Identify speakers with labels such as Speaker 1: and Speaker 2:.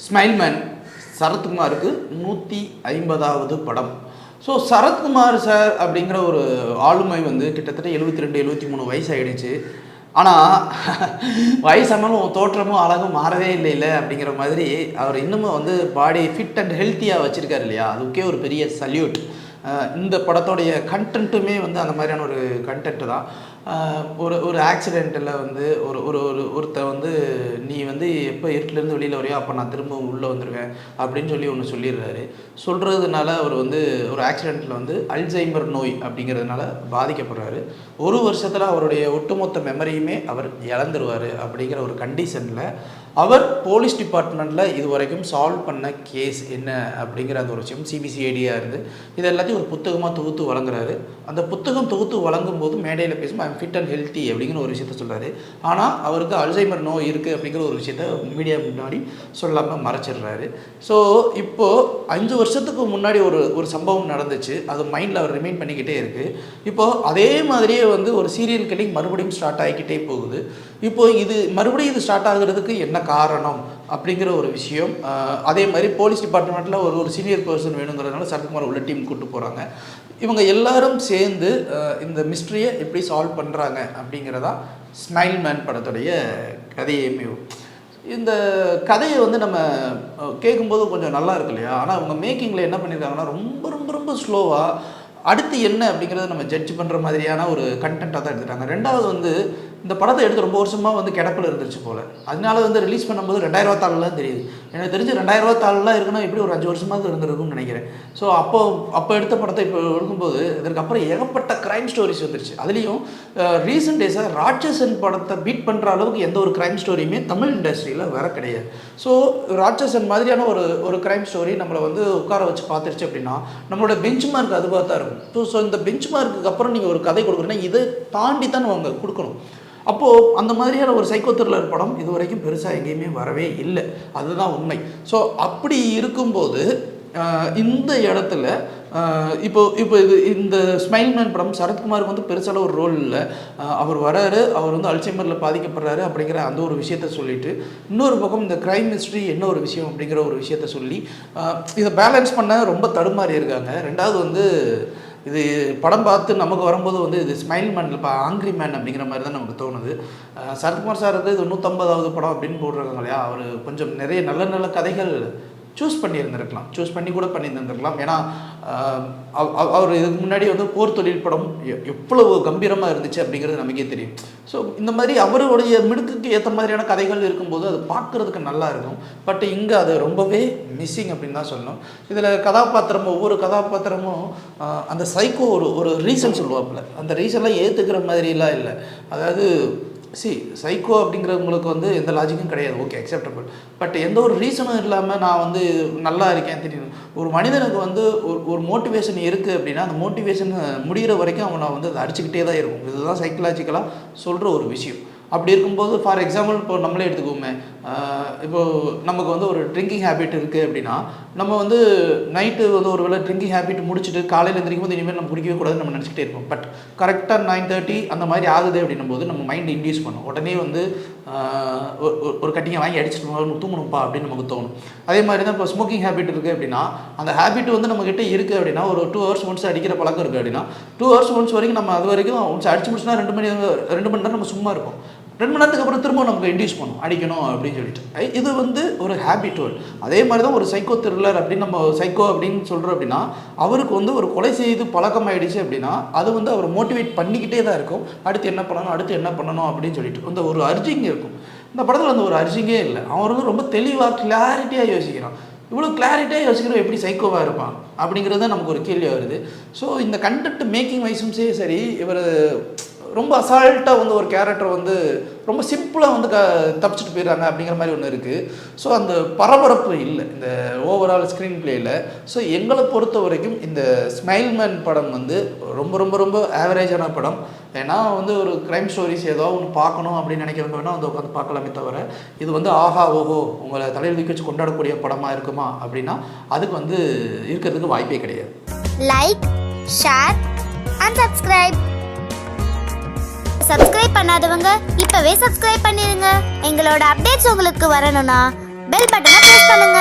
Speaker 1: ஸ்மைல்மேன் சரத்குமாருக்கு 150வது படம். So Sarathkumar sir அப்படிங்கிற ஒரு ஆளுமை வந்து கிட்டத்தட்ட 72-73 வயசு ஆகிடுச்சு. ஆனால் வயசானாலும் தோற்றமும் அழகும் மாறவே இல்லை அப்படிங்கிற மாதிரி அவர் இன்னமும் வந்து பாடி ஃபிட் அண்ட் ஹெல்த்தியாக வச்சுருக்காரு இல்லையா, அதுக்கே ஒரு பெரிய சல்யூட். இந்த படத்தோடைய கண்டென்ட்டுமே வந்து அந்த மாதிரியான ஒரு கண்டென்ட்டு தான். ஒரு ஆக்சிடெண்ட்டில் வந்து ஒருத்தர் வந்து நீ வந்து எப்போ இருட்டிலேருந்து வெளியில் வரையோ அப்போ நான் திரும்ப உள்ளே வந்துடுவேன் அப்படின்னு சொல்லி ஒன்று சொல்லிடுறாரு. சொல்கிறதுனால அவர் வந்து ஒரு ஆக்சிடெண்ட்டில் வந்து அல்சைமர் நோய் அப்படிங்கிறதுனால பாதிக்கப்படுறாரு. ஒரு வருஷத்தில் அவருடைய ஒட்டுமொத்த மெமரியுமே அவர் இழந்துருவார். அப்படிங்கிற ஒரு கண்டிஷனில் அவர் போலீஸ் டிபார்ட்மெண்ட்டில் இது வரைக்கும் சால்வ் பண்ண கேஸ் என்ன அப்படிங்கிற அந்த ஒரு விஷயம் சிபிசிஐடியாக இருந்து இது எல்லாத்தையும் ஒரு புத்தகமாக தொகுத்து வழங்குறாரு. அந்த புத்தகம் தொகுத்து வழங்கும் போது மேடையில் பேசும் ஐம் ஃபிட் அண்ட் ஹெல்த்தி அப்படிங்கிற ஒரு விஷயத்த சொல்கிறாரு. ஆனால் அவருக்கு அல்சைமர் நோய் இருக்குது அப்படிங்கிற ஒரு விஷயத்த மீடியா முன்னாடி சொல்லாமல் மறைச்சிடுறாரு. ஸோ இப்போது 5 வருஷத்துக்கு முன்னாடி ஒரு சம்பவம் நடந்துச்சு. அது மைண்டில் அவர் ரிமைண்ட் பண்ணிக்கிட்டே இருக்குது. இப்போது அதே மாதிரியே வந்து ஒரு சீரியல் கில்லிங் மறுபடியும் ஸ்டார்ட் ஆகிக்கிட்டே போகுது. இப்போது இது ஸ்டார்ட் ஆகுறதுக்கு என்ன காரணம் அப்படிங்கிற ஒரு விஷயம். அதே மாதிரி போலீஸ் டிபார்ட்மெண்ட்டில் ஒரு சீனியர் பர்சன் வேணுங்கிறதுனால சரத்குமார் உள்ள டீம் கூப்பிட்டு போகிறாங்க. இவங்க எல்லாரும் சேர்ந்து இந்த மிஸ்ட்ரியை எப்படி சால்வ் பண்ணுறாங்க அப்படிங்கிறதா ஸ்மைல்மேன் படத்துடைய கதையுமே. இந்த கதையை வந்து நம்ம கேட்கும்போது கொஞ்சம் நல்லா இருக்கு இல்லையா, ஆனால் அவங்க மேக்கிங்கில் என்ன பண்ணியிருக்காங்கன்னா ரொம்ப ரொம்ப ரொம்ப ஸ்லோவாக அடுத்து என்ன அப்படிங்கிறத நம்ம ஜட்ஜ் பண்ணுற மாதிரியான ஒரு கண்டென்ட்டாக தான் எடுத்துட்டாங்க. ரெண்டாவது வந்து இந்த படத்தை எடுத்து ரொம்ப வருஷமாக வந்து கிடப்பில் இருந்துச்சு போல். அதனால வந்து ரிலீஸ் பண்ணும்போது 2024 தெரியுது. எனக்கு தெரிஞ்சு 2024 இருக்குன்னா எப்படி ஒரு 5 வருஷமாக இருந்திருக்கும்னு நினைக்கிறேன். ஸோ அப்போ எடுத்த படத்தை இப்போ எடுக்கும்போது இதற்கப்புறம் ஏகப்பட்ட க்ரைம் ஸ்டோரிஸ் வந்துருச்சு. அதுலேயும் ரீசெண்ட் டேஸாக ராட்சசன் படத்தை பீட் பண்ணுற அளவுக்கு எந்த ஒரு க்ரைம் ஸ்டோரியுமே தமிழ் இண்டஸ்ட்ரியில் வர கிடையாது. ஸோ ராட்சசன் மாதிரியான ஒரு க்ரைம் ஸ்டோரி நம்மளை வந்து உட்கார வச்சு பார்த்துருச்சு அப்படின்னா நம்மளோட பெஞ்ச் மார்க் அதுவாக தான் இருக்கும். ஸோ இந்த பெஞ்ச் மார்க்குக்கு அப்புறம் நீங்கள் ஒரு கதை கொடுக்குறீங்கன்னா இதை தாண்டி தான் நம்ம கொடுக்கணும். அப்போது அந்த மாதிரியான ஒரு சைக்கோ த்ரில்லர் படம் இது வரைக்கும் பெருசாக எங்கேயுமே வரவே இல்லை. அதுதான் உண்மை. ஸோ அப்படி இருக்கும்போது இந்த இடத்துல இப்போ இந்த ஸ்மைல்மேன் படம் சரத்குமாருக்கு வந்து பெருசால ஒரு ரோல் இல்லை. அவர் வராரு, அவர் வந்து அல்சைமரில் பாதிக்கப்படுறாரு அப்படிங்கிற அந்த ஒரு விஷயத்த சொல்லிட்டு இன்னொரு பக்கம் இந்த க்ரைம் மிஸ்ட்ரி என்ன ஒரு விஷயம் அப்படிங்கிற ஒரு விஷயத்த சொல்லி இதை பேலன்ஸ் பண்ண ரொம்ப தடுமாறி இருக்காங்க. ரெண்டாவது வந்து இது படம் பார்த்து நமக்கு வரும்போது வந்து இது ஸ்மைல்மேன் இப்போ ஆங்க்ரி மேன் அப்படிங்கிற மாதிரி தான் நமக்கு தோணுது. சரத்குமார் சார் வந்து இது 150வது படம் அப்படின்னு போட்டிருக்காங்க இல்லையா, அவர் கொஞ்சம் நிறைய நல்ல கதைகள் சூஸ் பண்ணி கூட பண்ணியிருந்துருக்கலாம். ஏன்னா அவர் இதுக்கு முன்னாடி வந்து போர் தொழில் படம் எவ்வளவு கம்பீரமாக இருந்துச்சு அப்படிங்கிறது நமக்கே தெரியும். ஸோ இந்த மாதிரி அவருடைய மிடுக்குக்கு ஏற்ற மாதிரியான கதைகள் இருக்கும்போது அது பார்க்குறதுக்கு நல்லா இருக்கும். பட் இங்கே அது ரொம்பவே மிஸ்ஸிங் அப்படின்னு தான் சொல்லணும். இதில் ஒவ்வொரு கதாபாத்திரமும் அந்த சைக்கோ ஒரு ரீசன் சொல்லுவாப்புல, அந்த ரீசன்லாம் ஏற்றுக்கிற மாதிரிலாம் இல்லை. அதாவது சைக்கோ அப்படிங்கிறவங்களுக்கு வந்து எந்த லாஜிக்கும் கிடையாது, ஓகே அக்செப்டபிள். பட் எந்த ஒரு ரீசனும் இல்லாமல் நான் வந்து நல்லா இருக்கேன் தெரியும். ஒரு மனிதனுக்கு வந்து ஒரு மோட்டிவேஷன் இருக்குது அப்படின்னா அந்த மோட்டிவேஷன் முடிகிற வரைக்கும் அவனை வந்து அதை அடிச்சுக்கிட்டே தான் இருக்கும். இதுதான் சைக்கலாஜிக்கலாக சொல்கிற ஒரு விஷயம். அப்படி இருக்கும்போது ஃபார் எக்ஸாம்பிள் இப்போ நம்மளே எடுத்துக்கோமே, இப்போது நமக்கு வந்து ஒரு ட்ரிங்கிங் ஹேபிட் இருக்குது அப்படின்னா நம்ம வந்து நைட்டு வந்து ஒரு வேளை ட்ரிங்கிங் ஹேபிட் முடிச்சுட்டு காலையில் எழுந்திரிக்கும் போது இனிமேல் நம்ம குடிக்கவே கூடாதுன்னு நம்ம நினச்சிக்கிட்டே இருப்போம். பட் கரெக்டாக 9:30 அந்த மாதிரி ஆகுது அப்படின்னும் போது நம்ம மைண்ட் இன்டியூஸ் பண்ணும். உடனே வந்து ஒரு கட்டிங்கை வாங்கி அடிச்சுட்டு தூங்கணும்ப்பா அப்படின்னு நமக்கு தோணும். அதே மாதிரி தான் இப்போ ஸ்மோக்கிங் ஹேபிட் இருக்குது அப்படின்னா அந்த ஹேபிட் வந்து நம்மக்கிட்ட இருக்குது அப்படின்னா ஒரு 2 hours ஒன்ஸ் அடிக்கிற பழக்கம் இருக்குது அப்படின்னா 2 hours ஒன்ஸ் வரைக்கும் நம்ம அது வரைக்கும் ஒன்ஸ் அடிச்சு முடிச்சுன்னா 2 மணி நேரம் நம்ம சும்மா இருப்போம். 2 மணி நேரத்துக்கு அப்புறம் திரும்ப நமக்கு இன்டியூஸ் பண்ணும் அடிக்கணும் அப்படின்னு சொல்லிட்டு. இது வந்து ஒரு ஹேபிட்டுவல். அதே மாதிரி தான் ஒரு சைக்கோ த்ரில்லர் அப்படின்னு நம்ம சைக்கோ அப்படின்னு சொல்கிறோம் அப்படின்னா அவருக்கு வந்து ஒரு கொலை செய்து பழக்கம் ஆகிடுச்சு அப்படின்னா அது வந்து அவர் மோட்டிவேட் பண்ணிக்கிட்டே தான் இருக்கும். அடுத்து என்ன பண்ணணும் அப்படின்னு சொல்லிட்டு அந்த ஒரு அர்ஜிங் இருக்கும். இந்த படத்தில் அந்த ஒரு அர்ஜிங்கே இல்லை. அவன் வந்து ரொம்ப தெளிவாக கிளாரிட்டியாக யோசிக்கிறான். இவ்வளோ கிளாரிட்டியாக யோசிக்கிறோம் எப்படி சைக்கோவாக இருப்பான் அப்படிங்கிறது நமக்கு ஒரு கேள்வி வருது. ஸோ இந்த கண்டென்ட் மேக்கிங் வைஸும் சரி இவர் ரொம்ப அசால்ட்டாக வந்து ஒரு கேரக்டர் வந்து ரொம்ப சிம்பிளாக வந்து தப்பிச்சுட்டு போயிடுறாங்க அப்படிங்கிற மாதிரி ஒன்று இருக்குது. ஸோ அந்த பரபரப்பு இல்லை இந்த ஓவரால் ஸ்க்ரீன் பிளேயில். ஸோ எங்களை பொறுத்த வரைக்கும் இந்த ஸ்மைல்மேன் படம் வந்து ரொம்ப ரொம்ப ரொம்ப ஆவரேஜான படம். ஏன்னா வந்து ஒரு க்ரைம் ஸ்டோரிஸ் ஏதோ ஒன்று பார்க்கணும் அப்படின்னு நினைக்கிறவங்க வேணால் வந்து உட்காந்து பார்க்கலாமே தவிர இது வந்து ஆஹா ஓஹோ உங்களை தலையில் தூக்கி வச்சு கொண்டாடக்கூடிய படமாக இருக்குமா அப்படின்னா அதுக்கு வந்து இருக்கிறதுக்கு வாய்ப்பே கிடையாது.
Speaker 2: லைக், ஷேர் அண்ட் சப்ஸ்கிரைப் பண்ணாதவங்க இப்பவே சப்ஸ்கிரைப் பண்ணிருங்க. எங்களோட அப்டேட்ஸ் உங்களுக்கு வரணும்னா பெல் பட்டனை பிரஸ் பண்ணுங்க.